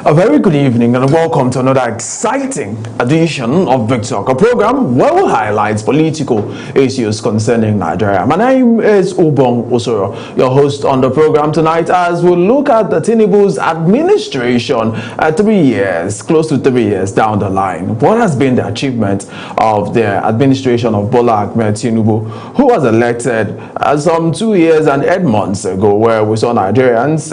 A very good evening and welcome to another exciting edition of Big Talk, a program where we highlight political issues concerning Nigeria. My name is Ubong Osoro, your host on the program tonight, as we look at the Tinubu's administration 3 years, close to 3 years down the line. What has been the achievement of the administration of Bola Ahmed Tinubu, who was elected some 2 years and 8 months ago, where we saw Nigerians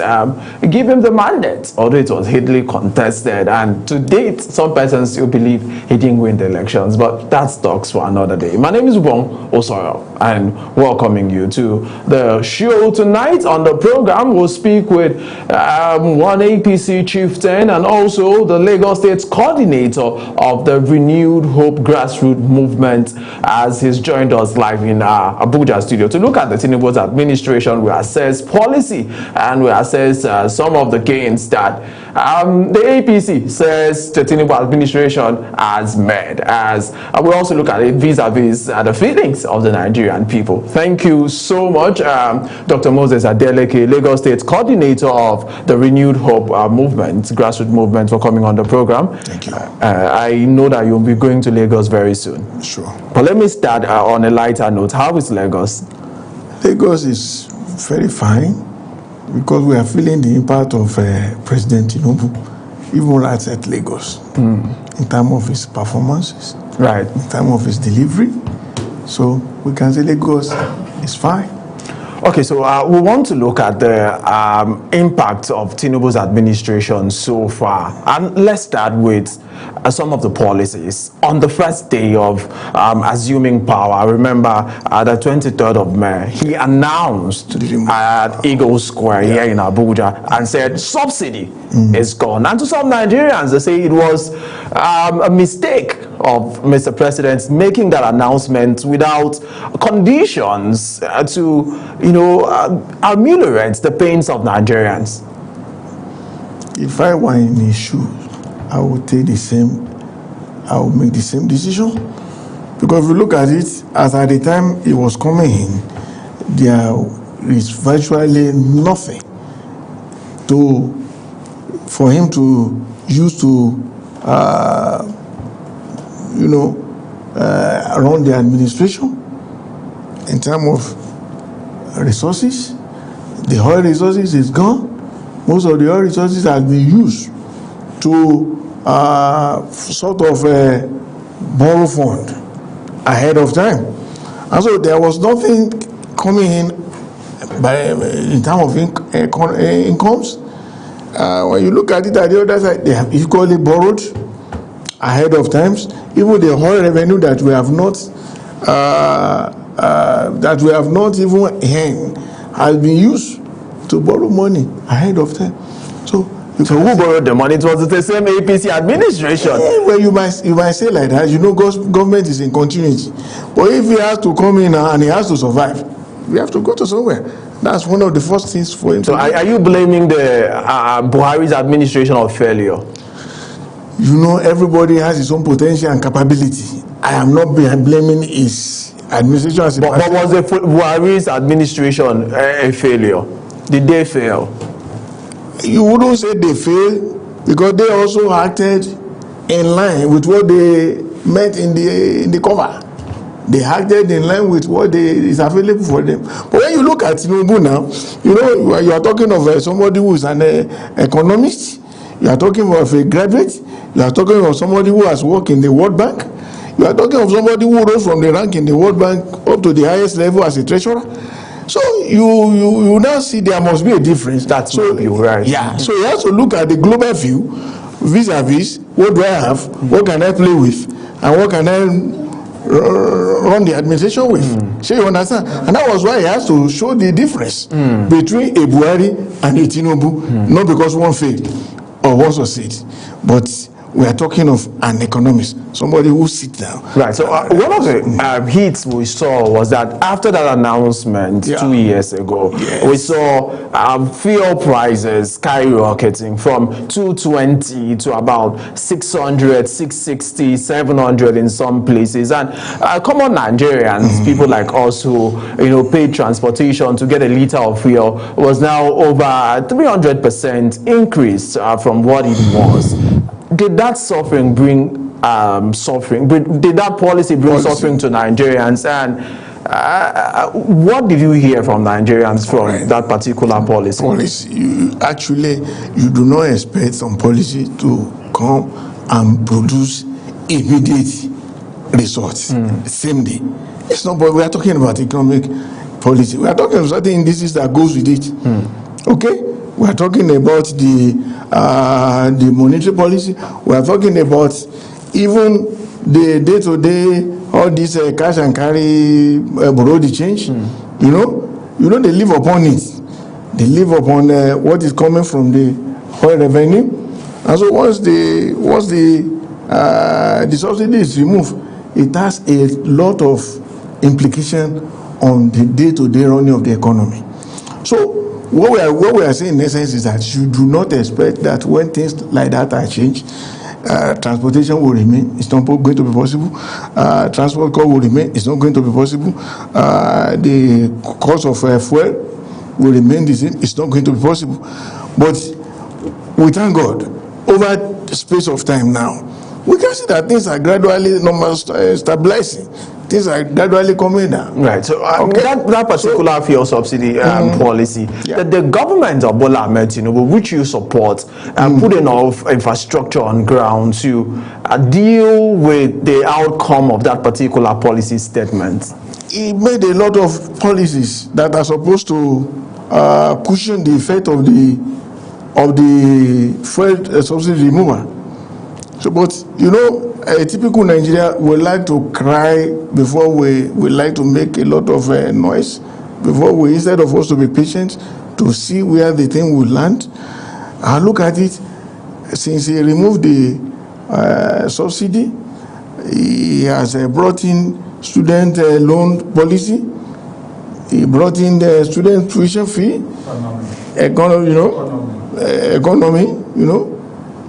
give him the mandate, although it was heavily contested, and to date some persons still believe he didn't win the elections, but that's talks for another day. My name is Ubong Osoro and welcoming you to the show tonight. On the program we'll speak with one APC chieftain and also the Lagos State coordinator of the Renewed Hope grassroots movement, as he's joined us live in Abuja studio to look at the Tinubu's administration. We assess policy and we assess some of the gains that the APC says the Tinubu administration has made, as we also look at it vis-a-vis the feelings of the Nigerian people. Thank you so much, Dr. Moses Adeleke, Lagos State coordinator of the Renewed Hope movement, grassroots movement, for coming on the program. Thank you. I know that you'll be going to Lagos very soon. Sure. But let me start on a lighter note. How is Lagos? Lagos is very fine, because we are feeling the impact of President Tinubu, even right at Lagos, in terms of his performances, right, in terms of his delivery. So we can say Lagos is fine. Okay, so we want to look at the impact of Tinubu's administration so far, and let's start with some of the policies. On the first day of assuming power, I remember the 23rd of May, he announced at Eagle Square here in Abuja and said subsidy is gone. And to some Nigerians, they say it was a mistake of Mr. President making that announcement without conditions to, ameliorate the pains of Nigerians. If I were in his shoes, I would take the same, I would make the same decision. Because if you look at it, as at the time it was coming in, there is virtually nothing for him to use to run the administration in terms of resources. The oil resources is gone. Most of the oil resources have been used to sort of borrow fund ahead of time, and so there was nothing coming in in terms of incomes. When you look at it at the other side, they have equally borrowed ahead of times. Even the oil revenue that we have not even earned has been used to borrow money ahead of time. So who borrowed the money? It was the same APC administration. Well, you might say like that. Government is in continuity. But if he has to come in and he has to survive, we have to go to somewhere. That's one of the first things for him. So are you blaming the Buhari's administration of failure? Everybody has his own potential and capability. I am not blaming his administration as a But was the Buhari's administration a failure? Did they fail? You wouldn't say they failed, because they also acted in line with what they met in the cover. They acted in line with what is available for them. But when you look at Tinubu now, you are talking of somebody who is an economist. You are talking of a graduate. You are talking of somebody who has worked in the World Bank. You are talking of somebody who rose from the rank in the World Bank up to the highest level as a treasurer. So you now see there must be a difference. That's so you're right. Yeah. So you have to look at the global view, vis-a-vis what do I have, what can I play with, and what can I run the administration with. So you understand? And that was why he has to show the difference between a Buhari and a Tinubu, not because one failed or one succeeded, but we are talking of an economist, somebody who sits down. Right. So one of the hits we saw was that after that announcement 2 years ago, we saw fuel prices skyrocketing from 220 to about 600, 660, 700 in some places. And common Nigerians, people like us who pay transportation to get a liter of fuel, was now over 300% increase from what it was. Did that suffering bring suffering? Did that policy bring suffering to Nigerians? And what did you hear from Nigerians from that particular policy? You do not expect some policy to come and produce immediate results same day. It's not. But we are talking about economic policy. We are talking about certain indices that goes with it. Okay. We are talking about the monetary policy. We are talking about even the day-to-day, all this cash and carry, borrow the change. You know, they live upon it. They live upon what is coming from the oil revenue. And so once the subsidy is removed, it has a lot of implication on the day-to-day running of the economy. So what we are saying in essence is that you do not expect that when things like that are changed, transportation will remain. It's not going to be possible. Transport cost will remain. It's not going to be possible. The cost of fuel will remain the same. It's not going to be possible. But we thank God, over the space of time now, we can see that things are gradually stabilizing. Things are gradually coming down. Right. So that particular fuel subsidy policy, the government of Bola Ahmed Tinubu, which you support, put enough infrastructure on ground to deal with the outcome of that particular policy statement. He made a lot of policies that are supposed to cushion the effect of the fuel subsidy removal. So, but a typical Nigeria would like to cry before we like to make a lot of noise, before we, instead of us to be patient to see where the thing will land. I look at it, since he removed the subsidy, he has brought in student loan policy, he brought in the student tuition fee, economy.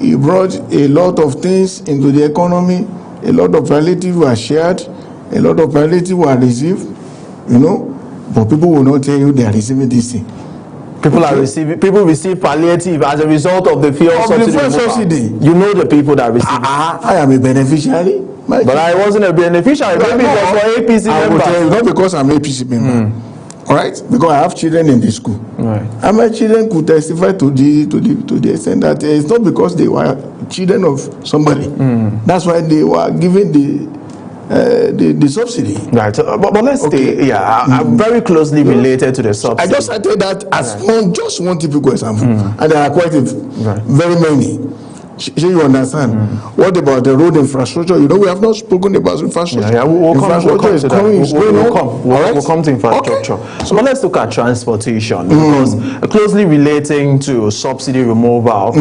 He brought a lot of things into the economy. A lot of palliative were shared. A lot of palliative were received. But people will not tell you they are receiving this thing. People receive palliative as a result of the fuel subsidy. You know the people that receive it. I am a beneficiary. But I wasn't a beneficiary. Maybe it was for APC members. I will tell you, not because I'm APC member. All right, because I have children in the school, right, and my children could testify to the extent that it's not because they were children of somebody. That's why they were given the subsidy. Right, but let's stay. I'm very closely related to the subsidy. I just cited that as just one typical example, and there are quite very many. Sure, you understand. What about the road infrastructure? We have not spoken about infrastructure. We'll come to infrastructure. Okay. So let's look at transportation, because closely relating to subsidy removal,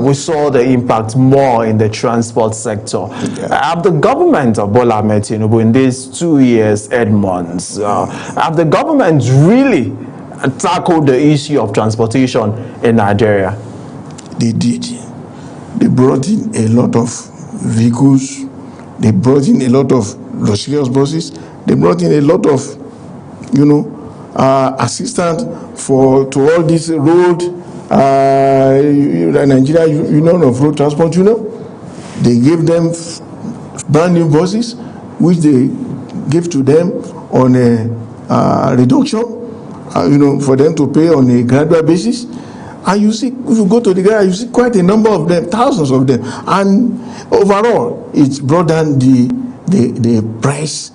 we saw the impact more in the transport sector. Have the government of Bola Ahmed Tinubu in these 2 years, 8 months, have the government really tackled the issue of transportation in Nigeria? They did. They brought in a lot of vehicles. They brought in a lot of luxurious buses. They brought in a lot of, assistance to all this road. Nigeria Union of Road Transport They gave them brand new buses, which they gave to them on a reduction, for them to pay on a gradual basis. And you see, if you go to the garage, you see quite a number of them, thousands of them. And overall, it's brought down the price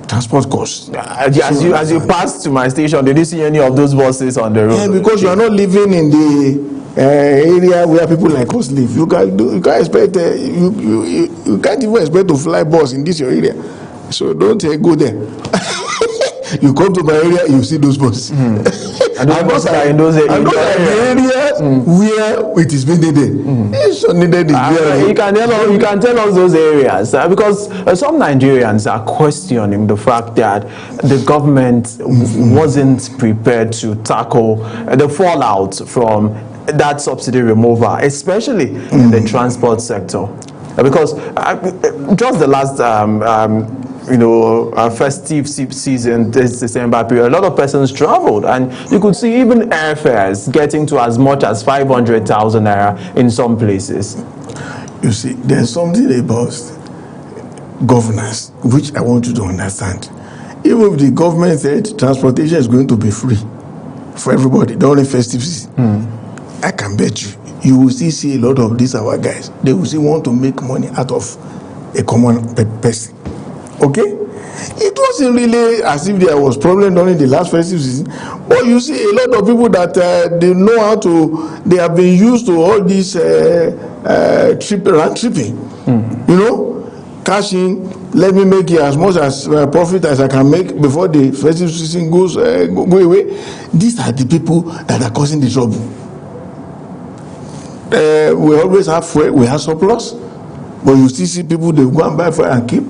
transport costs. As you passed to my station, did you see any of those buses on the road? Yeah, because you are not living in the area where people like us live. You can't expect you can't even expect to fly bus in this your area. So don't go there. You come to my area, you see those buses. And those are in those areas where it is being needed. It's not needed there. You can tell us those areas because some Nigerians are questioning the fact that the government wasn't prepared to tackle the fallout from that subsidy removal, especially in the transport sector. Because just the last festive season, this December period, a lot of persons traveled, and you could see even airfares getting to as much as 500,000 naira in some places. You see, there's something about governance which I want you to understand. Even if the government said transportation is going to be free for everybody during festive season, I can bet you will still see a lot of these our guys. They will still want to make money out of a common person. Okay? It wasn't really as if there was problem during the last festive season, but you see a lot of people that they know how to, they have been used to all this round tripping. You know, cash in, let me make it as much as profit as I can make before the festive season goes go away. These are the people that are causing the trouble. We always have fuel, we have surplus, but you still see people, they go and buy fuel and keep.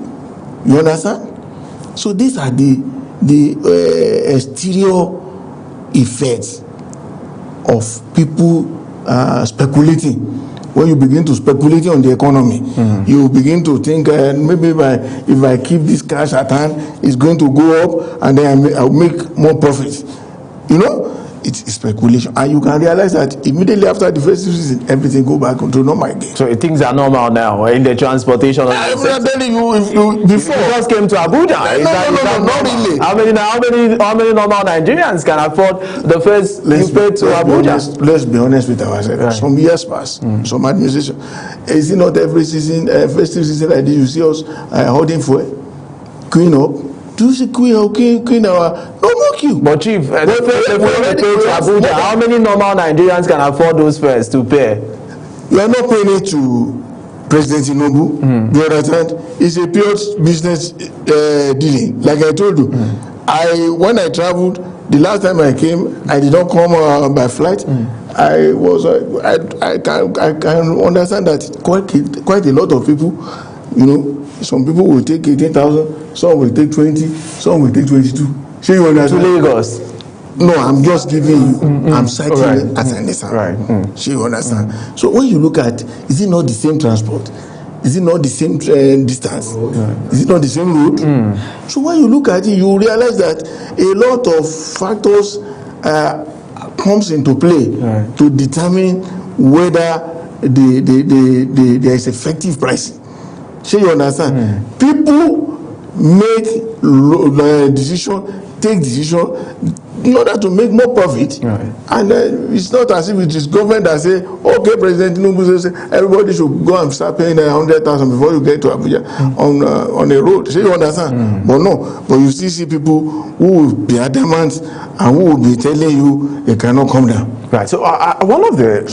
You understand? So these are the exterior effects of people speculating. When you begin to speculate on the economy, you begin to think maybe if I keep this cash at hand, it's going to go up, and then I'll make more profit. You know, it's speculation, and you can realize that immediately after the festive season, everything go back to normal again. So things are normal now in the transportation. I'm not telling you if you before you just came to Abuja. No, not really. How many normal Nigerians can afford the first let's to Abuja? Let's be honest with ourselves. Right. Some years past, some administration, is it not every season, festive season like this, you see us holding for queen up? Do you see queen our no more queue? But Chief, the first to Abuja, how many normal Nigerians can afford those fares to pay? You are not paying it to President Tinubu. You understand? It's a pure business dealing. Like I told you, when I traveled, the last time I came, I did not come by flight. I can understand that quite a lot of people, you know, some people will take 18,000, some will take 20, some will take 22. So you understand? To Lagos. No, I'm just giving you, I'm citing it as an example. Right. So you understand? So when you look at, is it not the same transport? Is it not the same distance? Is it not the same road? So when you look at it, you realize that a lot of factors comes into play to determine whether there is effective pricing. So you understand? People make take decision in order to make more profit, and it's not as if it is government that say, okay, President Tinubu say everybody should go and start paying 100,000 before you get to Abuja on a road. So you understand? But no, but you still see people who will be adamant and who will be telling you they cannot come down. Right. So one of the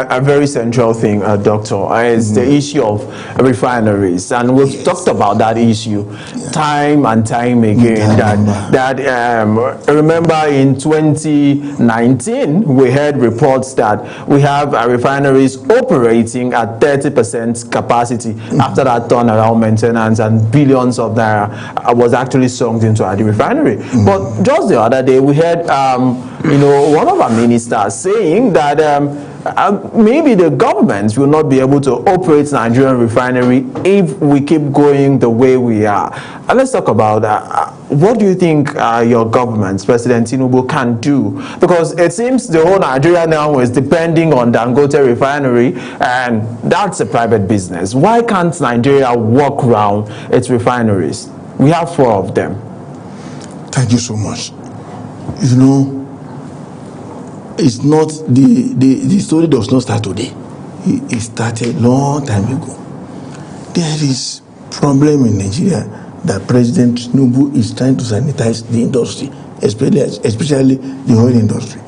a very central thing, Doctor, is the issue of refineries, and we've talked about that issue time and time again. Remember in 2019 we heard reports that we have refineries operating at 30% capacity after that turnaround maintenance, and billions of naira was actually sunk into the refinery. But just the other day we heard one of our ministers saying that maybe the government will not be able to operate Nigerian refinery if we keep going the way we are. And let's talk about that. What do you think your government, President Tinubu, can do? Because it seems the whole Nigeria now is depending on Dangote refinery, and that's a private business. Why can't Nigeria walk around its refineries? We have 4 of them. Thank you so much. You know, it's not the story does not start today. It started a long time ago. There is problem in Nigeria that President Tinubu is trying to sanitize the industry, especially the oil industry.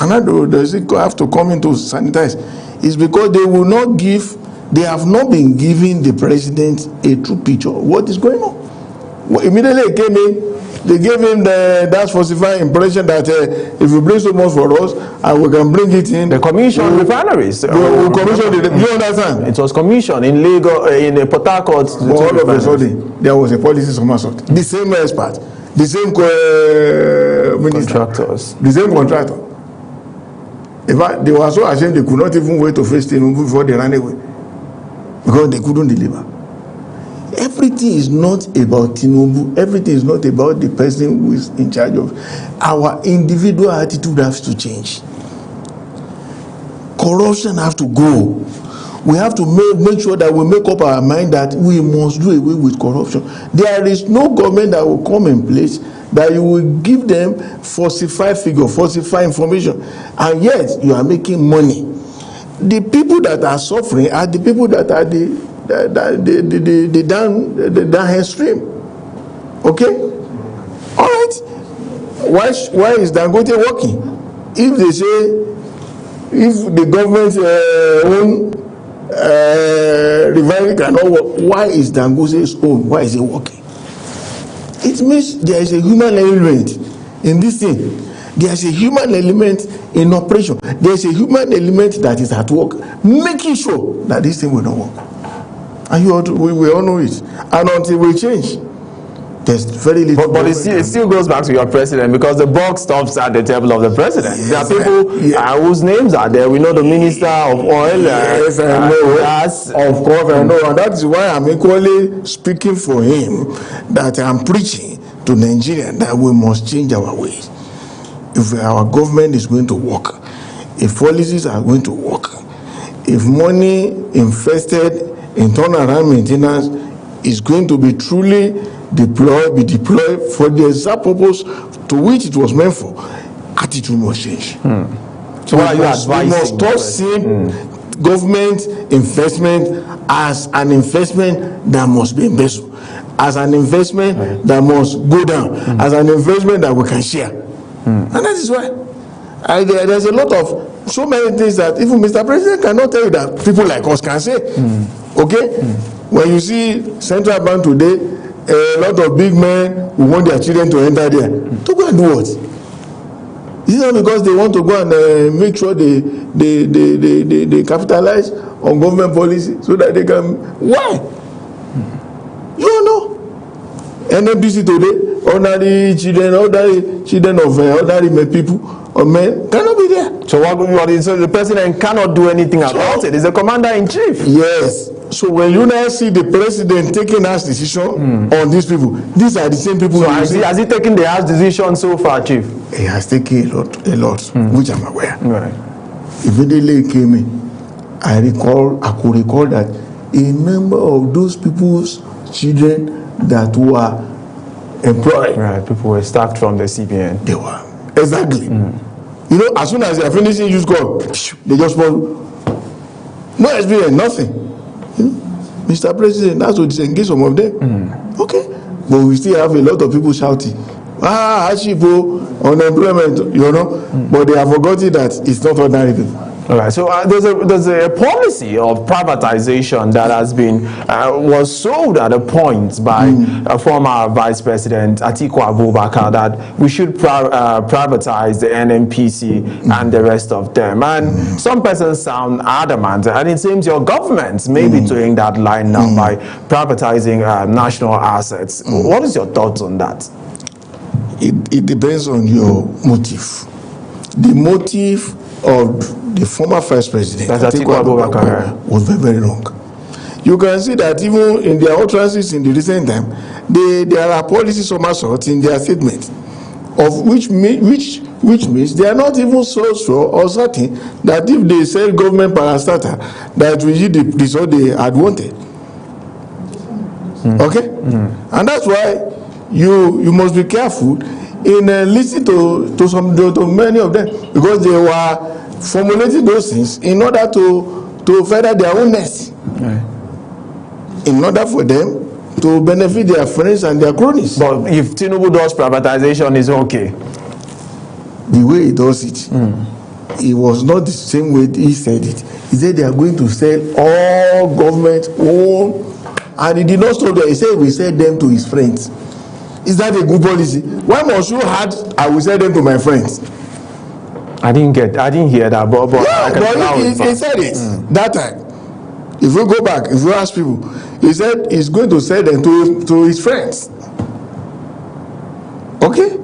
And how does it have to come into sanitize? It's because they have not been giving the president a true picture of what is going on. Well, immediately he came in, They gave him that falsified impression that if you bring so much for us, and we can bring it in. The commission refineries. We commissioned it. You understand? It was commissioned in Lagos, in Port Harcourt. All of a sudden, there was a policy somersault. The same expert, the same minister, Contractors. the same contractor. In fact, they were so ashamed they could not even wait to face Tinubu before they ran away because they couldn't deliver. Everything is not about Tinubu. Everything is not about the person who is in charge of. Our individual attitude has to change. Corruption has to go. We have to make sure that we make up our mind that we must do away with corruption. There is no government that will come in place that you will give them falsified figure, falsified information, and yet you are making money. The people that are suffering are the people that are the downstream. Okay? All right. Why is Dangote working? If they say, if the government own refinery cannot work, why is Dangote's own? Why is it working? It means there is a human element in this thing. There is a human element in operation. There is a human element that is at work, making sure that this thing will not work. And we all know it. And until we change, there's very little. But it still goes back to your president, because the buck stops at the table of the president. Yes, there are people whose names are there. We know the minister of oil. Yes, I know. Gas. Of course, I know. And that is why I'm equally speaking for him, that I'm preaching to Nigeria that we must change our ways. If our government is going to work, if policies are going to work, if money invested in turnaround maintenance is going to be truly deployed for the exact purpose to which it was meant for, attitude must change. So what are you advising? We must stop seeing government investment as an investment that must be embezzled, as an investment that must go down, as an investment that we can share. And that is why there's a lot of so many things that even Mr. President cannot tell you that people like us can say. Okay? When you see Central Bank today, a lot of big men who want their children to enter there. To go and do what? Is it not because they want to go and make sure they capitalize on government policy so that they can... Why? You don't know. NNPC today, ordinary children of ordinary people or men cannot be there. So the president cannot do anything about it. He's the commander-in-chief. Yes. So when you now see the president taking harsh decision on these people, these are the same people. So has he taken the harsh decision so far, Chief? He has taken a lot, which I'm aware. Right. Immediately he came in, I could recall that a number of those people's children that were employed. Right, people were stacked from the CBN. They were. Exactly. You know, as soon as they are finishing use call, they just want no experience, nothing. Mr. President, that's to disengage some of them. Okay. But we still have a lot of people shouting, hardship, unemployment, you know. But they have forgotten that it's not ordinary people. All right. So there's a policy of privatization that has been was sold at a point by former Vice President Atiku Abubakar that we should privatize the NNPC and the rest of them. And some persons sound adamant, and it seems your government may be doing that line now by privatizing national assets. What is your thoughts on that? It depends on your motive. The motive of the former Vice President Atiku Abubakar was very, very wrong. You can see that even in their utterances in the recent time, there are policy somersaults in their statement, of which means they are not even so sure or certain that if they sell government parastatal, that will yield the result they had wanted. Okay? And that's why you must be careful in listening to many of them, because they were formulating those things in order to further their own nest, in order for them to benefit their friends and their cronies. But if Tinubu does privatization, is okay. The way he does it, it was not the same way he said it. He said they are going to sell all government owned, and he did not stop there. He said we sell them to his friends. Is that a good policy? Why must you add, I will sell them to my friends? I didn't hear that, but Yeah, but he said it that time. If you go back, if you ask people, he said he's going to sell them to his friends. Okay?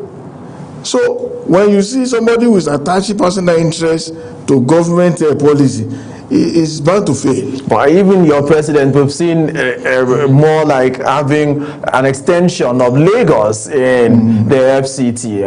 So when you see somebody who is attaching personal interest to government policy, is bound to fail. But even your president, we've seen more like having an extension of Lagos in the FCT.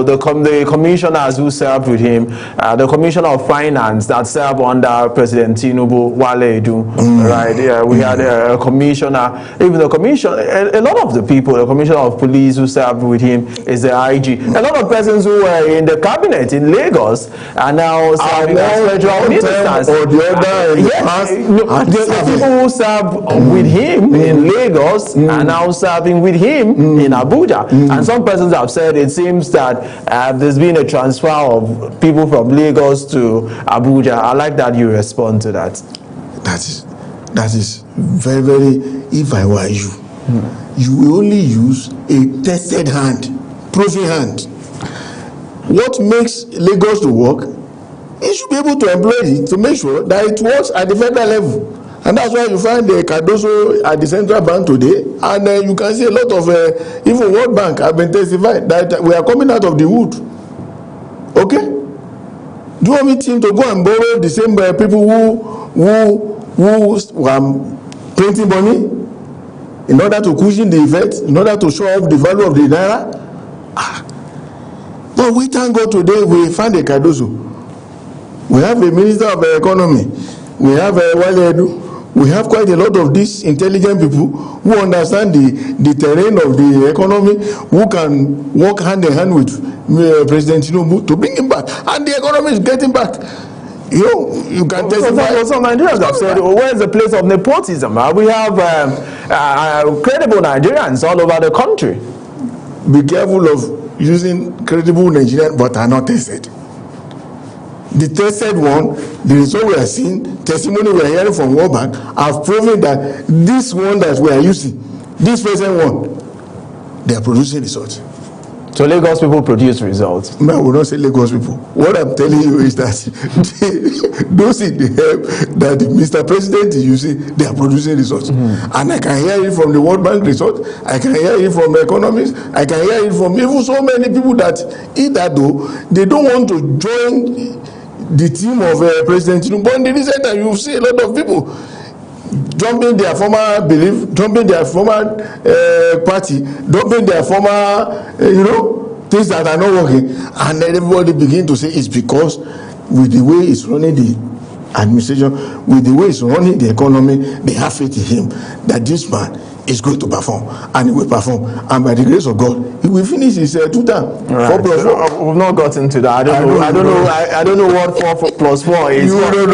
The commissioners who served with him, the commissioner of finance that served under President Tinubu, Wale Edu, right? Yeah, we had a commissioner, even the commissioner, a lot of the people, the commissioner of police who served with him is the IG. A lot of persons who were in the cabinet in Lagos are now serving as federal ministers. Or the other the people who serve with him in Lagos are now serving with him in Abuja. And some persons have said it seems that there's been a transfer of people from Lagos to Abuja. I like that you respond to that. That is very, very, if I were you, you will only use a tested hand, proven hand. What makes Lagos to work, you should be able to employ it to make sure that it works at the federal level. And that's why you find the Cardoso at the central bank today, and you can see a lot of even World Bank have been testified that we are coming out of the wood. Okay? Do you want me to go and borrow the same people who were printing money in order to cushion the effect, in order to show off the value of the naira? But we thank God today we find a Cardoso. We have a minister of economy. We have a Wale Edu. We have quite a lot of these intelligent people who understand the terrain of the economy, who can work hand in hand with President Tinubu to bring him back. And the economy is getting back. You know, you can testify. Some Nigerians have said, where's the place of nepotism? We have credible Nigerians all over the country. Be careful of using credible Nigerians but are not tested. The tested one, the result we are seeing, testimony we are hearing from World Bank, have proven that this one that we are using, this present one, they are producing results. So Lagos people produce results? No, I will not say Lagos people. What I'm telling you is that those in the help that Mr. President is using, they are producing results. And I can hear it from the World Bank result. I can hear it from economists. I can hear it from even so many people that either though they don't want to join the team of President Tinubu. But in the recent time, you see a lot of people dumping their former belief, dumping their former party, dumping their former, things that are not working. And then everybody begin to say it's because with the way it's running the administration, with the way it's running the economy, they have faith in him that this man is going to perform, and he will perform, and by the grace of God he will finish his 2 terms. Right. 4+4. We've not gotten to that. I don't know what 4+4 is.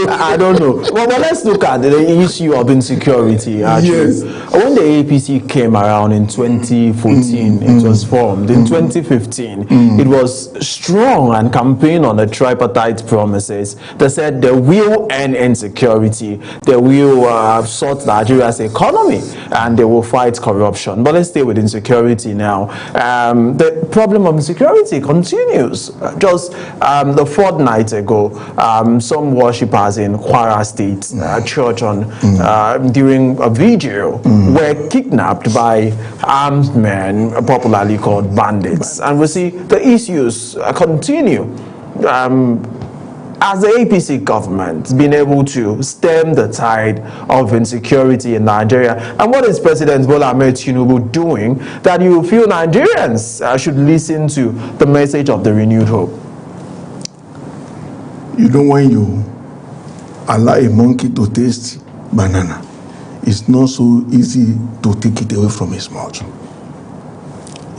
I don't know. Well, let's look at the issue of insecurity. Actually. Yes. When the APC came around in 2014, it was formed. In 2015, it was strong and campaigned on the tripartite promises. They said they will end insecurity, they will sort Nigeria's economy, and they will fight corruption. But let's stay with insecurity now. The problem of insecurity continues. Just the fortnight ago, some worshippers in Kwara State church during a vigil were kidnapped by armed men, popularly called bandits. And we see the issues continue. Has the APC government been able to stem the tide of insecurity in Nigeria? And what is President Bola Ahmed Tinubu doing that you feel Nigerians should listen to the message of the renewed hope? You know, when you allow a monkey to taste banana, it's not so easy to take it away from his mouth.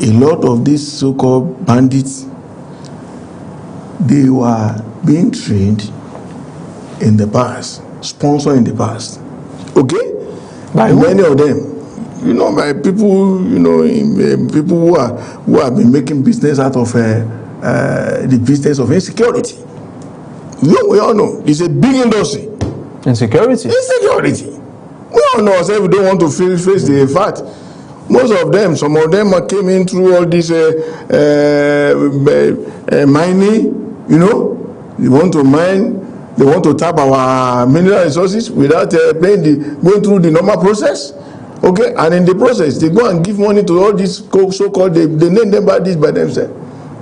A lot of these so-called bandits, they were being trained in the past, sponsored in the past. Okay? By many of them, by people, people who have been making business out of the business of insecurity. We all know it's a big industry. Insecurity. We all know ourselves. We don't want to face the fact. Most of them, some of them came in through all this mining, you know. They want to mine, they want to tap our mineral resources without going through the normal process. Okay, and in the process, they go and give money to all these so-called, they name them by this by themselves,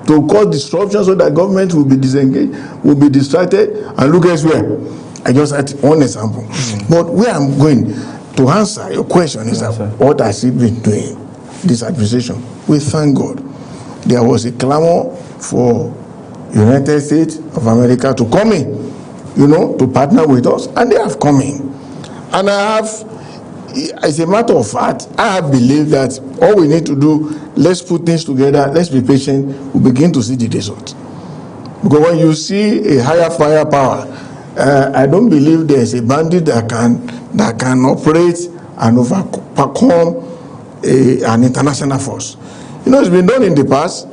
to cause disruption so that government will be disengaged, will be distracted, and look elsewhere. I just had one example. But where I'm going to answer your question is that what has he been doing, this administration? We thank God. There was a clamor for United States of America to come in, you know, to partner with us, and they have come in. And I have, as a matter of fact, I have believed that all we need to do, let's put things together, let's be patient, we'll begin to see the results. Because when you see a higher firepower, I don't believe there's a bandit that can operate and overcome an international force. You know, it's been done in the past.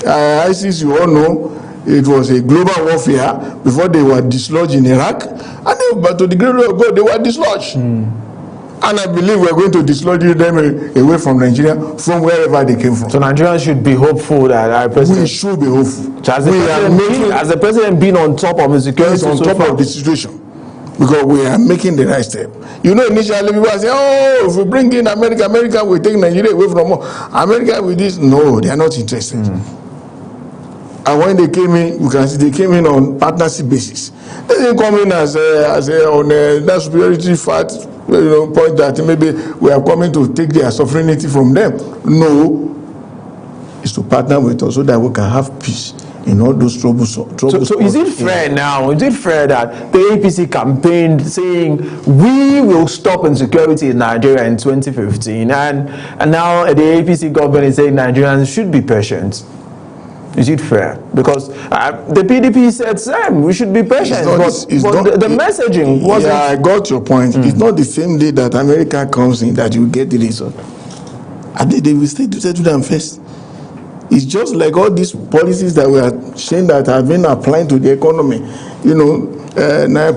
ISIS, you all know, it was a global warfare before they were dislodged in Iraq, and but to the glory of God, they were dislodged. And I believe we're going to dislodge them away from Nigeria, from wherever they came from. So Nigerians should be hopeful that our president... We should be hopeful. So has the president been on top of the security? On top of the situation. Because we are making the right step. You know, initially people are saying, oh, if we bring in America, America will take Nigeria away from America with this. No, they are not interested. And when they came in, you can see they came in on partnership basis. They didn't come in as on that superiority fact, you know, point that maybe we are coming to take their sovereignty from them. No, it's to partner with us so that we can have peace in all those troubles. So is it fair now? Is it fair that the APC campaigned saying we will stop insecurity in Nigeria in 2015, and now the APC government is saying Nigerians should be patient? Is it fair? Because the PDP said same, we should be patient. The messaging wasn't... Yeah, I got your point. It's not the same day that America comes in that you get the result. And they will stay to settle them first. It's just like all these policies that we are saying that have been applying to the economy. You know,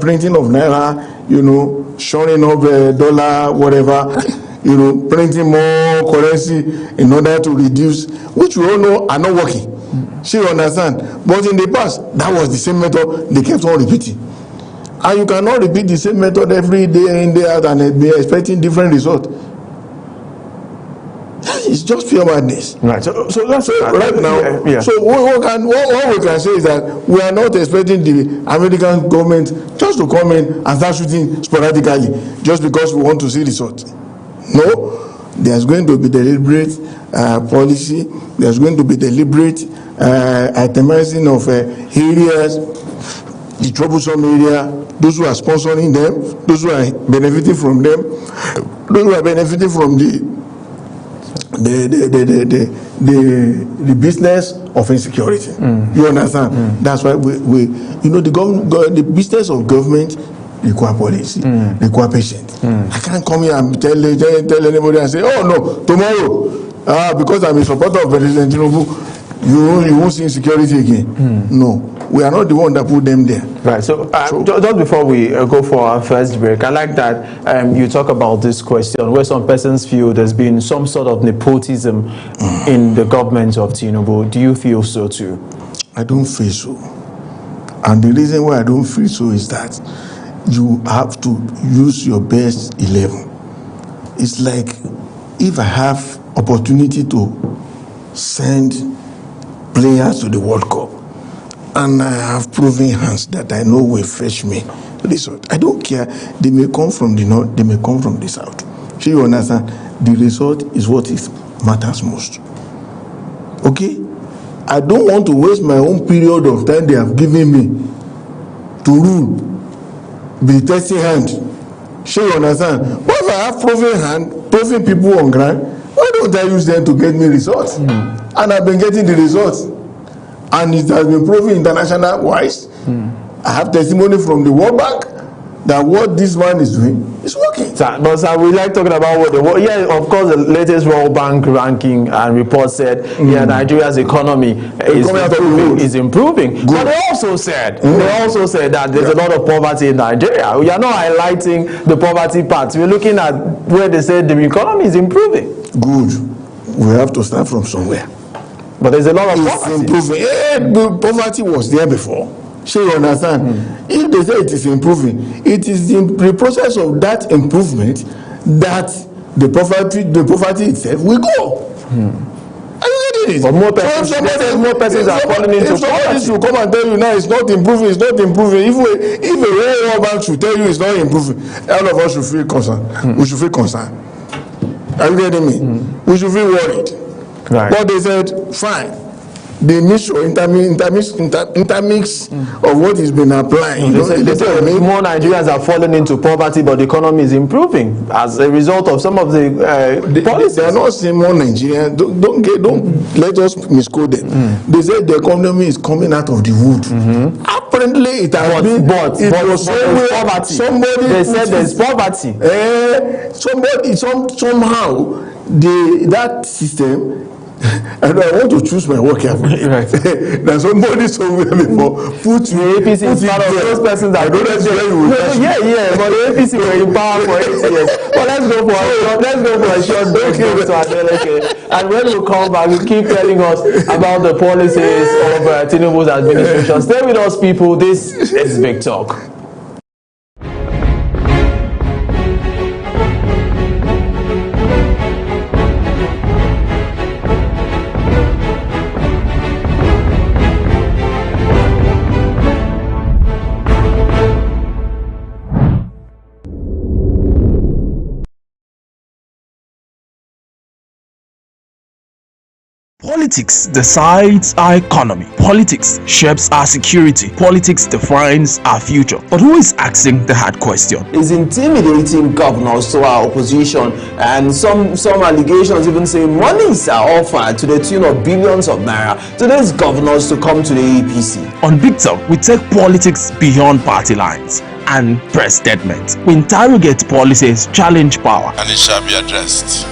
printing of naira, you know, shoring of dollar, whatever. You know, printing more currency in order to reduce, which we all know are not working. You understand? But in the past, that was the same method they kept on repeating. And you cannot repeat the same method every day in, day out, and be expecting different results. It's just pure madness. Right. So that's right now. Yeah. So what we can say is that we are not expecting the American government just to come in and start shooting sporadically just because we want to see results. No, there's going to be deliberate policy. There's going to be deliberate itemizing of areas, the troublesome area, those who are sponsoring them, those who are benefiting from them, those who are benefiting from the business of insecurity. You understand? That's why we you know, the business of government require policy, require patience. I can't come here and tell anybody and say, oh no, tomorrow, because I'm a supporter of President Tinubu, you won't see insecurity again. No, we are not the one that put them there. Right. So just before we go for our first break, I like that you talk about this question where some persons feel there's been some sort of nepotism in the government of Tinubu. Do you feel so too? I don't feel so. And the reason why I don't feel so is that you have to use your best 11. It's like if I have opportunity to send players to the World Cup and I have proven hands that I know will fetch me result, I don't care. They may come from the north, they may come from the south. So you understand? The result is what matters most. Okay? I don't want to waste my own period of time they have given me to rule, be testing hand. So you understand? But if I have proven hand, proven people on ground, why don't I use them to get me results? And I've been getting the results. And it has been proven international wise. I have testimony from the World Bank that what this man is doing is working. But we like talking about what of course, the latest World Bank ranking and report said, Nigeria's economy is improving. Good. But they also said that there's a lot of poverty in Nigeria. We are not highlighting the poverty part. We're looking at where they said the economy is improving. good. We have to start from somewhere. But there's a lot of It's poverty. improving. The poverty was there before. So you understand? If they say it is improving, it is in the process of that improvement that the poverty itself will go. Are you getting it? But more persons are falling into if somebody poverty. should come and tell you now it's not improving, it's not improving. If a World Bank should tell you it's not improving, all of us should feel concerned. We should feel concerned. Are you getting me? We should feel worried. Right. But they said, fine. The mixture, intermix of what is been applying. They say more Nigerians are falling into poverty, but the economy is improving as a result of some of the policies. They are not saying more Nigerians. Don't let us misquote them. They said the economy is coming out of the wood. Apparently, it has been. But poverty. Somebody they said there's poverty. Somehow that system. And I want to choose my word carefully. Right. That somebody somewhere before put the APC is part of those persons that don't let you but the APC were in power for 8 years. But let's go for a short break, Dr. Adeleke. And when we come back, you keep telling us about the policies of Tinubu's administration. Stay with us, people. This is Big Talk. Politics decides our economy. Politics shapes our security. Politics defines our future. But who is asking the hard question? Is intimidating governors to our opposition, and some allegations even say monies are offered to the tune of billions of naira to these governors to come to the APC. On Big Talk, we take politics beyond party lines and press statements. We interrogate policies, challenge power, and it shall be addressed.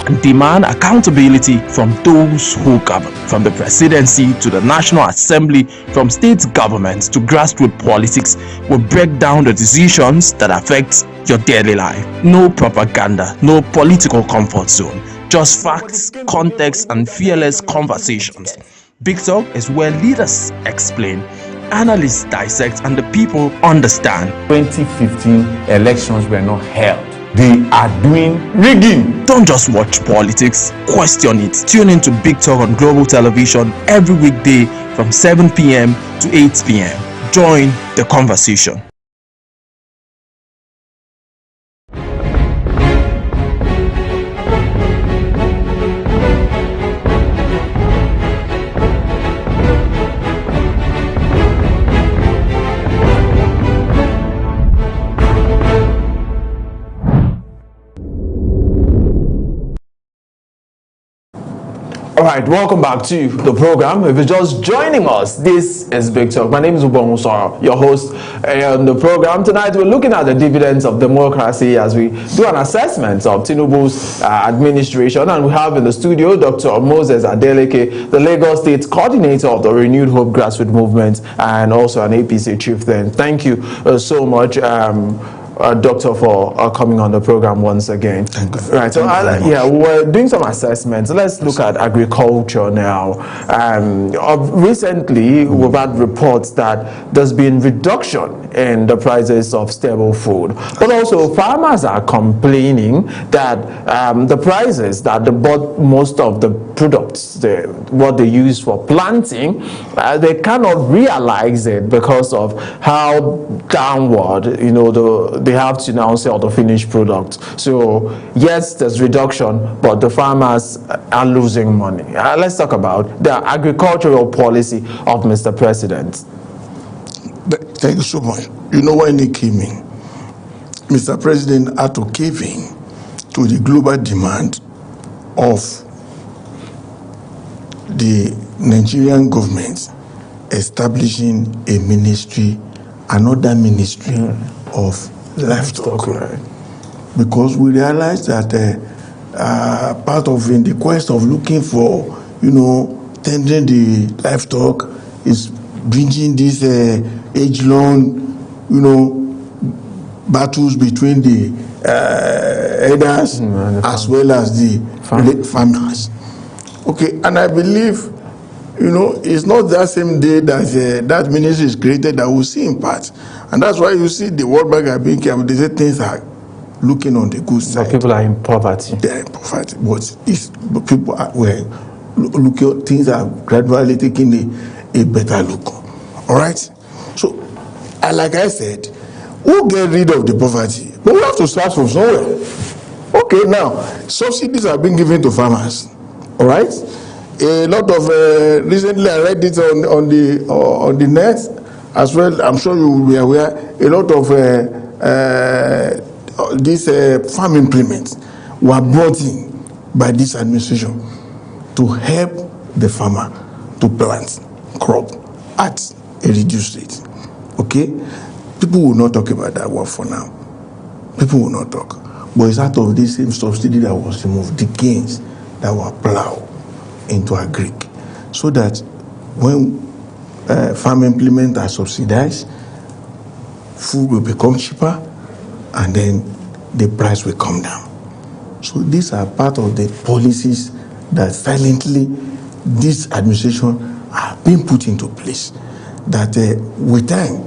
And demand accountability from those who govern, from the presidency to the National Assembly, from state governments to grassroots politics. We break down the decisions that affect your daily life. No propaganda, no political comfort zone, just facts, context, and fearless conversations. Big Talk is where leaders explain, analysts dissect, and the people understand. 2015 elections were not held. They are doing rigging. Don't just watch politics, question it. Tune in to Big Talk on Global Television every weekday from 7 p.m. to 8 p.m. Join the conversation. Alright, welcome back to the program. If you're just joining us, this is Big Talk. My name is Ubong Usoro, your host on the program. Tonight we're looking at the dividends of democracy as we do an assessment of Tinubu's administration. And we have in the studio Dr. Moses Adeleke, the Lagos State Coordinator of the Renewed Hope Grassroots Movement and also an APC chieftain. Thank you so much. Doctor, for coming on the program once again. Thank you. Right, so we're doing some assessments. Let's look at agriculture now. Recently, we've had reports that there's been reduction in the prices of staple food, but also farmers are complaining that the prices that they bought most of the products, what they use for planting, they cannot realize it because of how downward, they have to now sell the finished product. So yes, there's reduction, but the farmers are losing money. Let's talk about the agricultural policy of Mr. President. Thank you so much. When he came in, Mr. President had to cave in to the global demand of the Nigerian government establishing a ministry, another ministry of livestock. Right. Because we realized that part of in the quest of looking for, tendering the livestock is bringing this age-long, battles between the herders as well as the farmers. Okay, and I believe, you know, it's not that same day that that ministry is created that we'll see impact. And that's why you see the World Bank are being careful. They say things are looking on the good side. But people are in poverty. They are in poverty. But people are, well, looking, things are gradually taking a better look. All right? So, like I said, we'll get rid of the poverty. But we have to start from somewhere. Okay, now, subsidies are being given to farmers. All right? A lot of recently I read it on the net as well. I'm sure you will be aware. A lot of these farm implements were brought in by this administration to help the farmer to plant crop at a reduced rate. Okay, people will not talk about that one for now. People will not talk, but it's out of this same subsidy that was removed, the gains that were plowed into agric, so that when farm implements are subsidized, food will become cheaper, and then the price will come down. So these are part of the policies that silently this administration have been put into place, that with time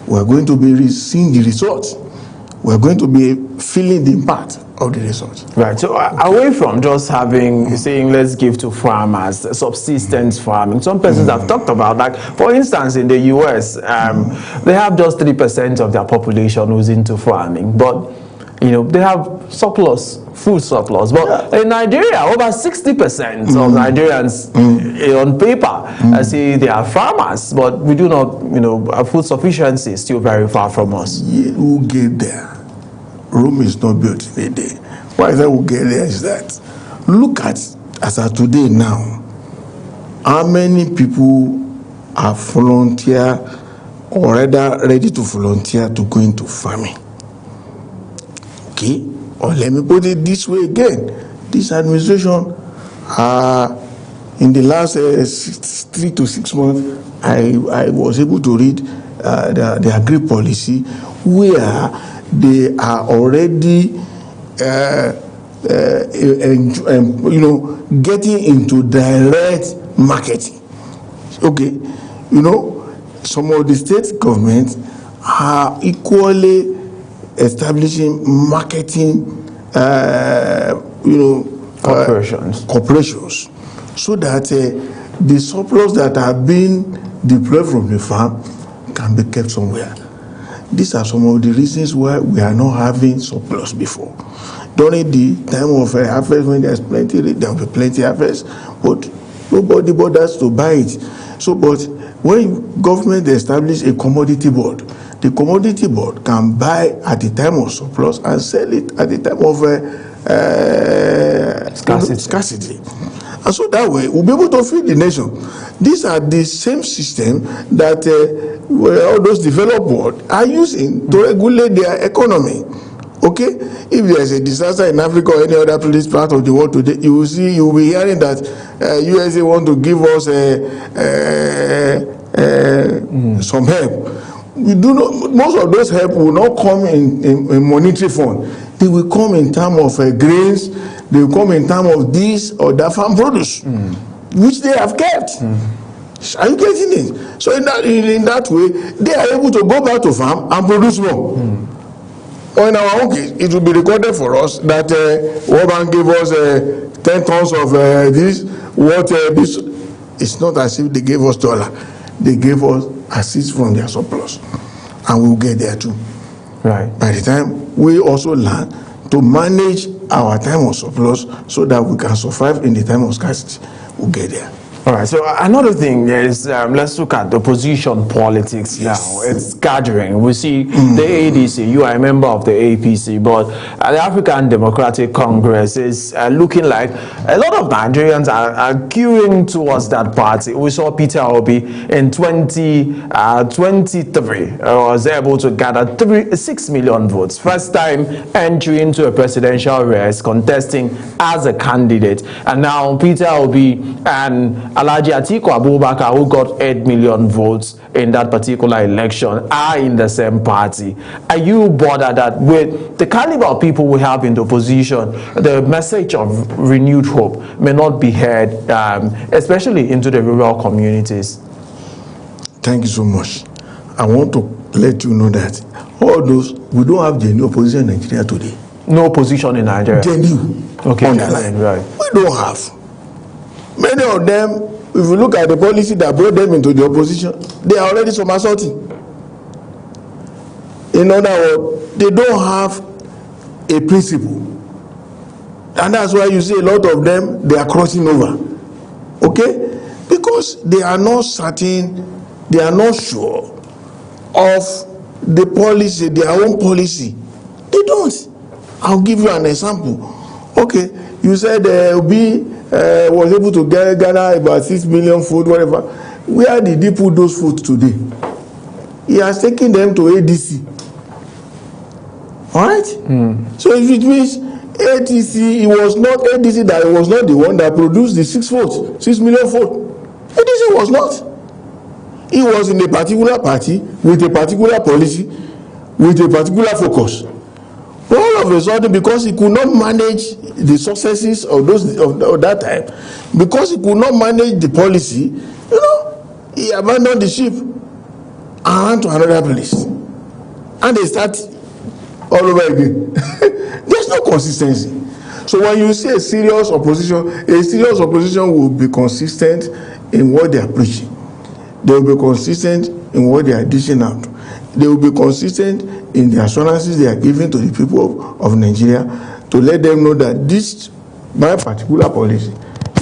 we are going to be seeing the results. We are going to be feeling the impact of the results. Right. So away from just saying let's give to farmers, subsistence farming, some persons have talked about, like, for instance, in the US, they have just 3% of their population who's into farming, but you know, they have surplus, food surplus. But in Nigeria, over 60% of Nigerians on paper say they are farmers, but we do not, you know, our food sufficiency is still very far from us. Yeah, we'll get there. Rome is not built in a day. Why that we'll get there is that, look at, as of today now, how many people are volunteer or rather ready to volunteer to go into farming. Okay, or let me put it this way again. This administration, in the last 3 to 6 months, I was able to read the agri policy, where they are already, you know, getting into direct marketing. Okay, you know, some of the state governments are equally establishing marketing, you know, corporations, so that the surplus that are being deployed from the farm can be kept somewhere. These are some of the reasons why we are not having surplus before. During the time of harvest, when there's plenty, there will be plenty harvest, but nobody bothers to buy it. So, but when government establish a commodity board, the commodity board can buy at the time of surplus and sell it at the time of scarcity. And so that way, we'll be able to feed the nation. These are the same system that all those developed world are using to regulate their economy. Okay? If there is a disaster in Africa or any other place, part of the world today, you will be hearing that USA want to give us some help. We do not, most of those help will not come in monetary fund. They will come in terms of grains. They will come in terms of this or that farm produce, which they have kept. Are you getting it? So in that way, they are able to go back to farm and produce more. Or in our own case, it will be recorded for us that World Bank gave us 10 tons of this. This? It's not as if they gave us $. They gave us assist from their surplus, and we'll get there too. Right. By the time we also learn to manage our time of surplus so that we can survive in the time of scarcity, we'll get there. All right, so another thing is, let's look at opposition politics now. It's gathering. We see the ADC, you are a member of the APC, but the African Democratic Congress is looking like a lot of Nigerians are queuing towards that party. We saw Peter Obi in 2023 was able to gather 6 million votes. First time entry into a presidential race, contesting as a candidate. And now Peter Obi and Alhaji Atiku Abubakar, who got 8 million votes in that particular election, are in the same party. Are you bothered that with the caliber of people we have in the opposition, the message of renewed hope may not be heard, especially into the rural communities? Thank you so much. I want to let you know that all those, we don't have genuine opposition in Nigeria today. No opposition in Nigeria? Genuine. Okay, underline. right. We don't have. Many of them, if you look at the policy that brought them into the opposition, they are already somersaulting. In other words, they don't have a principle. And that's why you see a lot of them, they are crossing over. Okay? Because they are not certain, they are not sure of the policy, their own policy. They don't. I'll give you an example. Okay, you said Obi was able to gather about 6 million food, whatever. Where did he put those food today? He has taken them to ADC. All right? So it means ADC, it was not ADC that was not the one that produced the 6 million food. ADC was not. He was in a particular party with a particular policy, with a particular focus. But all of a sudden, because he could not manage the successes of that time, because he could not manage the policy, he abandoned the ship and ran to another place. And they start all over again. There's no consistency. So when you see a serious opposition will be consistent in what they are preaching. They will be consistent in what they are dishing out. They will be consistent in the assurances they are giving to the people of Nigeria to let them know that this, my particular policy,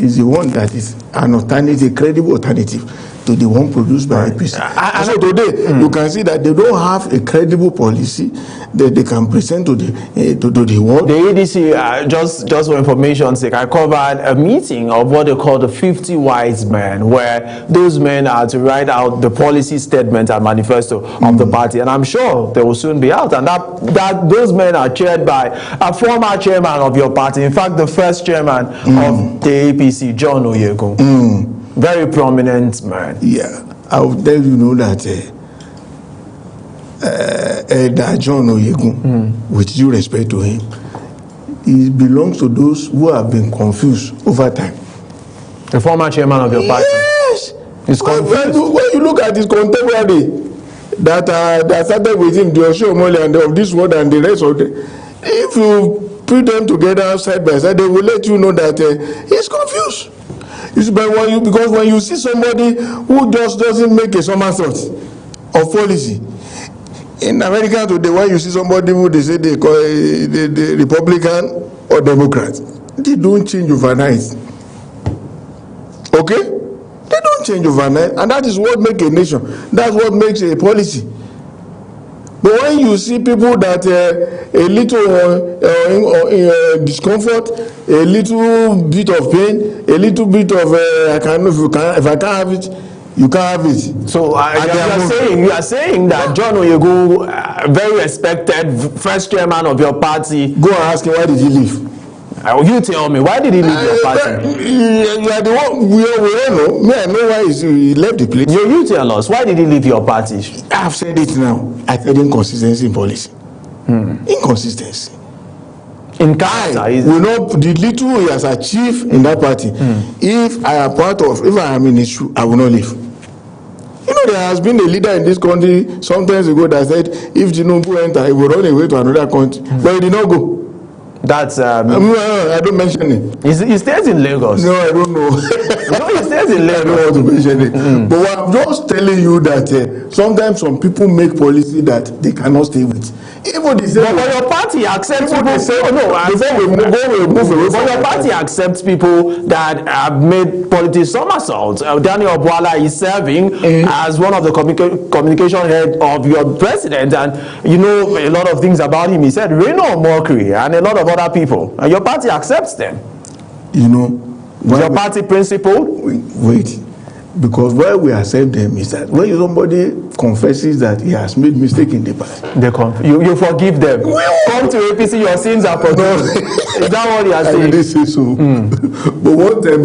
is the one that is an alternative, a credible alternative to the one produced by APC. So today, you can see that they don't have a credible policy that they can present to the world. The ADC, just for information's sake, I covered a meeting of what they call the 50 wise men, where those men are to write out the policy statement and manifesto of the party, and I'm sure they will soon be out. And that those men are chaired by a former chairman of your party. In fact, the first chairman of the APC, John Oyegun. Very prominent man. Yeah, I will tell you that John Oyegun, with due respect to him, he belongs to those who have been confused over time. The former chairman of your party? Yes. He's confused. When you look at his contemporary that started with him, the Oshiomhole and of this world and the rest of them, if you put them together side by side, they will let you know that he's confused. Because when you see somebody who just doesn't make a somersault of policy, in America today, when you see somebody who they say they call the Republican or Democrat, they don't change overnight. Okay? They don't change overnight, and that is what makes a nation. That's what makes a policy. But when you see people that a little discomfort, a little bit of pain, a little bit of if I can't have it, you can't have it. So you are saying that John Oyegun, very respected first chairman of your party, go and ask him why did he leave. You tell me, why did he leave your party? You are the one, we all know. Me, I know why he left the place. You tell us, why did he leave your party? I have said it now. I said inconsistency in policy. Inconsistency. In character, we know the little he has achieved in that party. If I am in his shoe, I will not leave. There has been a leader in this country sometimes ago that said if Tinubu enter, he will run away to another country. But he did not go. That's I don't mention it. He stays in Lagos. No, I don't know. No, he stays in Lagos. I don't want to mention it. But I'm just telling you that sometimes some people make policy that they cannot stay with. Even the same. But your party accepts people. But your party accepts people that have made politics somersaults. Daniel Bwala is serving as one of the communication head of your president, and you know a lot of things about him. He said Reno Mokri and a lot of other people, and your party accepts them. Your party principle. Wait. Because why we accept them is that when somebody confesses that he has made mistake in the past, you forgive them. Come to APC, your sins are forgiven. Is that what you are saying? I didn't say so. But one time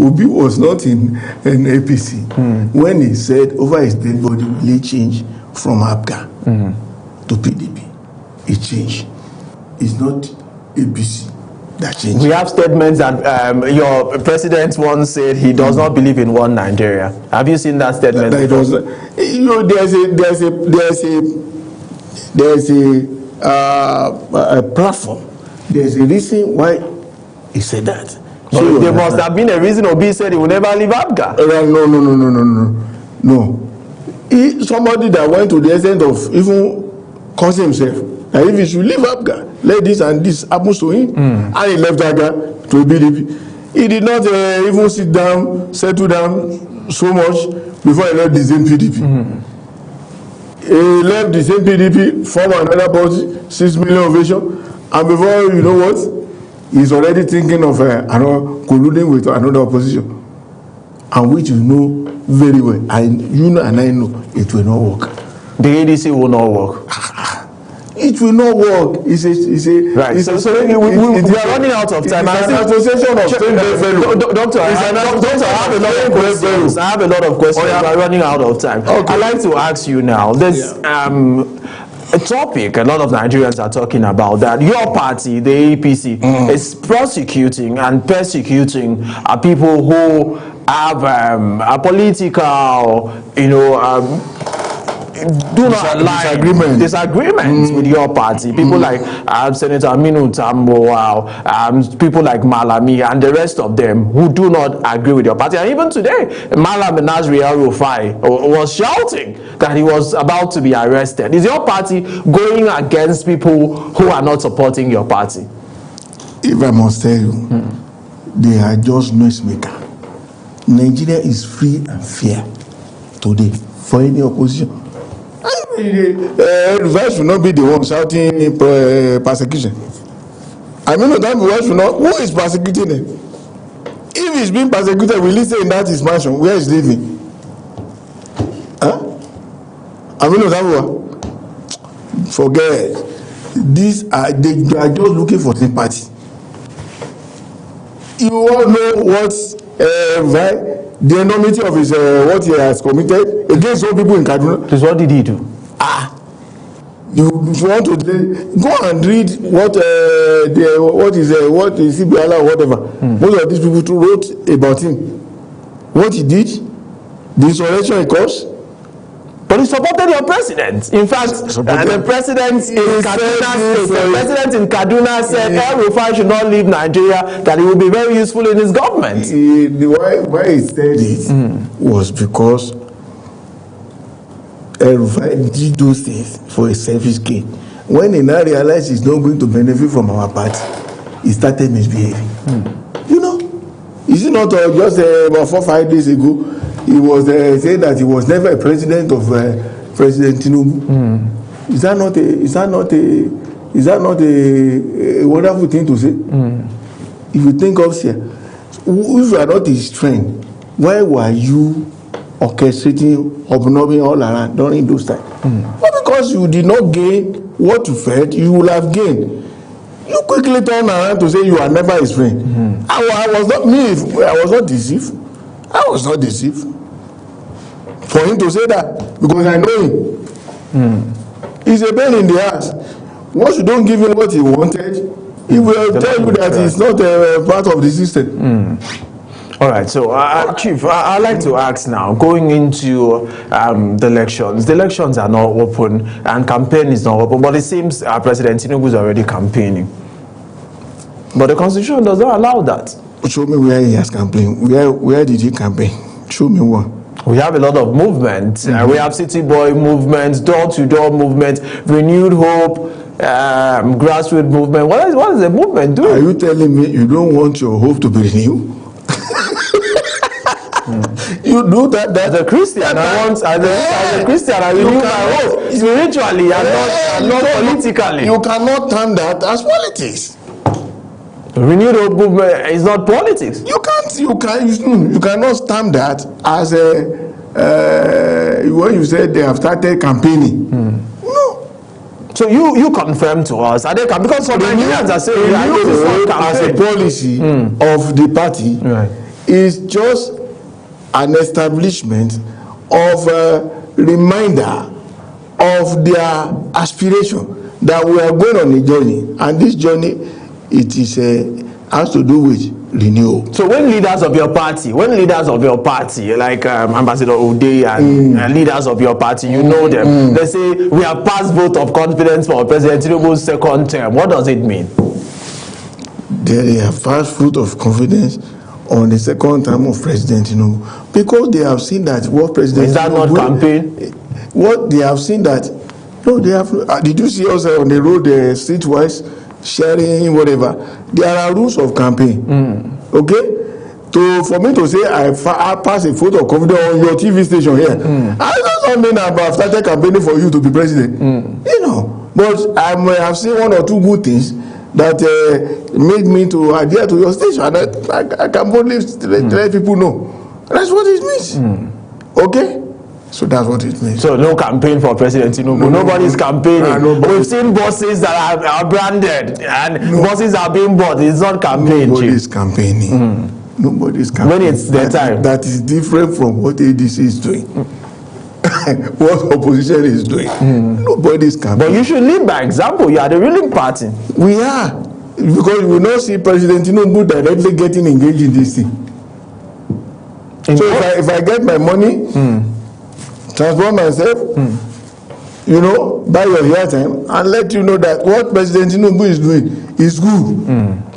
Obi was not in APC when he said over his dead body will he change from APGA to PDP. It changed. It's not APC that changed. We have statements that your president once said he does not believe in one Nigeria. Have you seen that statement? There's a platform. There's a reason why he said that. So there must have been a reason Obi said he will never leave APGA. No. Somebody that went to the extent of even causing himself that if he should leave APGA, let this and this happens to him, and he left APGA to BDP. He did not even sit down, settle down so much before he left the same PDP. He left the same PDP, formed another party, 6 million ovation, and before you know what, he's already thinking of colluding with another opposition, and which you know very well, and you know and I know it will not work. The ADC will not work. It will not work. It's a right. So we are running out of time. It's an association of Doctor, I have a lot of questions. We are running out of time. Okay. I'd like to ask you now. There's a topic a lot of Nigerians are talking about, that your party, the APC, is prosecuting and persecuting people who have a political, do not align disagreements with your party. People like Senator Aminu Tambo, people like Malami and the rest of them who do not agree with your party. And even today, Malam Nasri El-Rufai was shouting that he was about to be arrested. Is your party going against people who are not supporting your party? If I must tell you, they are just noisemaker. Nigeria is free and fair today for any opposition. Rufai should not be the one shouting persecution. I mean, that should not. Who is persecuting him? If he's being persecuted, will he stay in that his mansion where he's living? I mean, that forget. They are just looking for sympathy. You all know what the enormity of his what he has committed against all people in Kaduna. So what did he do? You want to go and read what is CBL or whatever. Most of these people wrote about him, what he did, the insurrection he caused. But he supported your president. In fact, the president in Kaduna said El-Rufai should not leave Nigeria, that he will be very useful in his government. Why he said it was because El-Rufai did those things for a selfish gain. When he now realized he's not going to benefit from our party, he started misbehaving. Is it not just about 4 or 5 days ago? He was saying that he was never a president of President Tinubu. Is that not a wonderful thing to say? If you think of here, if you are not his friend, why were you orchestrating, hobnobbing all around during those times? Well, because you did not gain what you felt, you will have gained. You quickly turn around to say you are never his friend. I was not deceived. I was not deceived. For him to say that, because I know him. He's a pain in the ass. Once you don't give him what he wanted, he will tell you that he's not a part of the system. All right, so Chief, I'd like to ask now, going into the elections are not open and campaign is not open, but it seems President Tinubu is already campaigning. But the Constitution does not allow that. Show me where he has campaigned. Where did he campaign? Show me one. We have a lot of movement. We have City Boy movement, door-to-door movement, Renewed Hope, grassroots movement. What is the movement doing? Are you telling me you don't want your hope to be renewed? You do that. As a Christian, as a Christian, I renew my hope spiritually and not politically. You cannot term that as politics. Renewed Hope movement is not politics. You cannot stamp that as when you said they have started campaigning. No. So you confirm to us, are they because some Nigerians are saying as a policy of the party is just an establishment of a reminder of their aspiration that we are going on a journey, and this journey has to do with renewal. So when leaders of your party, like Ambassador Ode and leaders of your party, you know them, they say we have passed vote of confidence for President Tinubu's second term. What does it mean? They have passed vote of confidence on the second term of President Tinubu because they have seen that what President is that Tinubu, not campaign? What they have seen that no, they have. Did you see us on the road, streetwise, sharing whatever? There are rules of campaign. Okay. For me to say I pass a vote of confidence on your TV station here, I don't mean I've started campaigning for you to be president. You know, but I may have seen one or two good things that made me to adhere to your station, and I can boldly let people know. That's what it means. Okay. So that's what it means. So no campaign for President Tinubu. Nobody's campaigning. We've seen buses that are branded and buses are being bought. It's not campaign. Nobody's campaigning. Nobody's campaigning. When it's their time. That is different from what ADC is doing. What opposition is doing. Nobody's campaigning. But you should lead by example. You are the ruling party. We are. Because we will not see President Tinubu directly getting engaged in this thing. So if I get my money, transform myself, you know, buy your airtime and let you know that what President Tinubu is doing is good.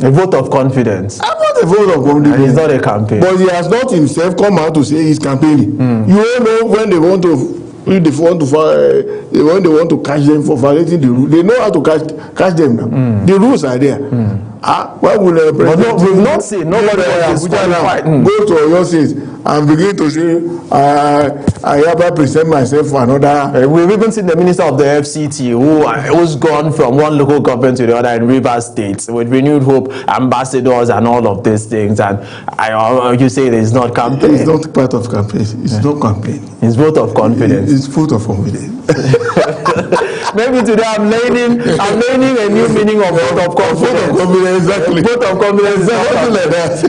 A vote of confidence. I'm not a vote of confidence. And it's not a campaign. But he has not himself come out to say he's campaigning. You all know when they want to when they want to catch them for violating the rule, they know how to catch them now. The rules are there. Why would but we've not seen nobody go to your state and begin to say I hereby present myself for another. We've even seen the minister of the FCT who's gone from one local government to the other in Rivers State with Renewed Hope ambassadors and all of these things, and you say it's not campaign. It's not part of campaign. It's not campaign. It's vote of confidence. It's vote of confidence. Maybe today I'm learning a new meaning of vote of confidence. Vote of confidence, exactly. Vote of confidence, something like that.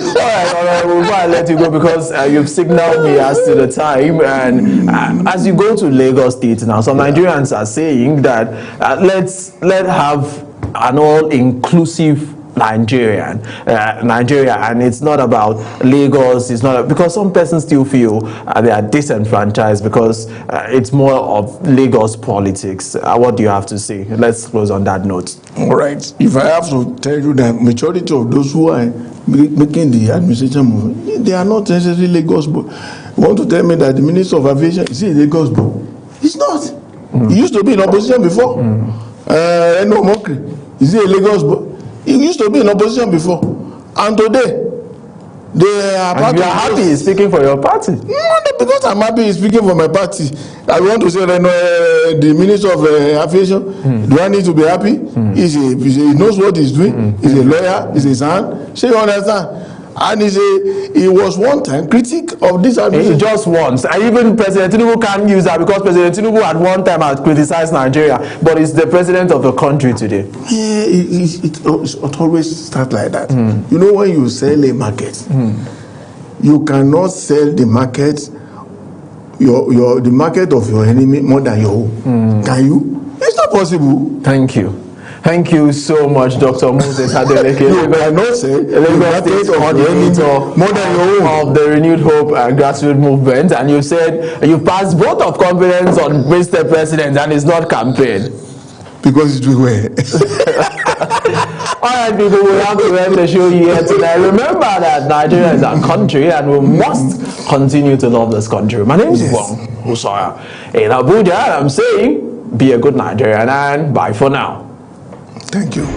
All right, we'll go and let you go because you've signaled me as to the time. And as you go to Lagos State now, some Nigerians are saying that let's have an all-inclusive Nigeria, and it's not about Lagos. It's not because some persons still feel they are disenfranchised because it's more of Lagos politics. What do you have to say? Let's close on that note. All right. If I have to tell you that majority of those who are making the administration move, they are not necessarily Lagos. But you want to tell me that the Minister of Aviation is a Lagos boy? It's not. He used to be in opposition before. No Mokri. Is he a Lagos boy? He used to be in opposition before, and today they are. And you are happy he's speaking for your party? No, because I'm happy he's speaking for my party. I want to say that the Minister of Aviation. Do I need to be happy? He knows what he's doing. He's a lawyer. He's a son. So you understand? And he was one time critic of this administration. Just once. And even President Tinubu can't use that because President Tinubu at one time had criticized Nigeria, but he's the president of the country today. Yeah, it always starts like that. You know, when you sell a market, you cannot sell the market, the market of your enemy more than your own. Can you? It's not possible. Thank you. Thank you so much, Dr. Moses Adeleke. You cannot say Lagos State coordinator more than your own of the Renewed Hope grassroots movement, and you said you passed vote of confidence on Mr. President, and it's not campaign. Because it's doing well. All right, people, we have to end the show here tonight. Remember that Nigeria is our country, and we must continue to love this country. My name is Wong Husaya in Abuja, and I'm saying, be a good Nigerian, and bye for now. Thank you.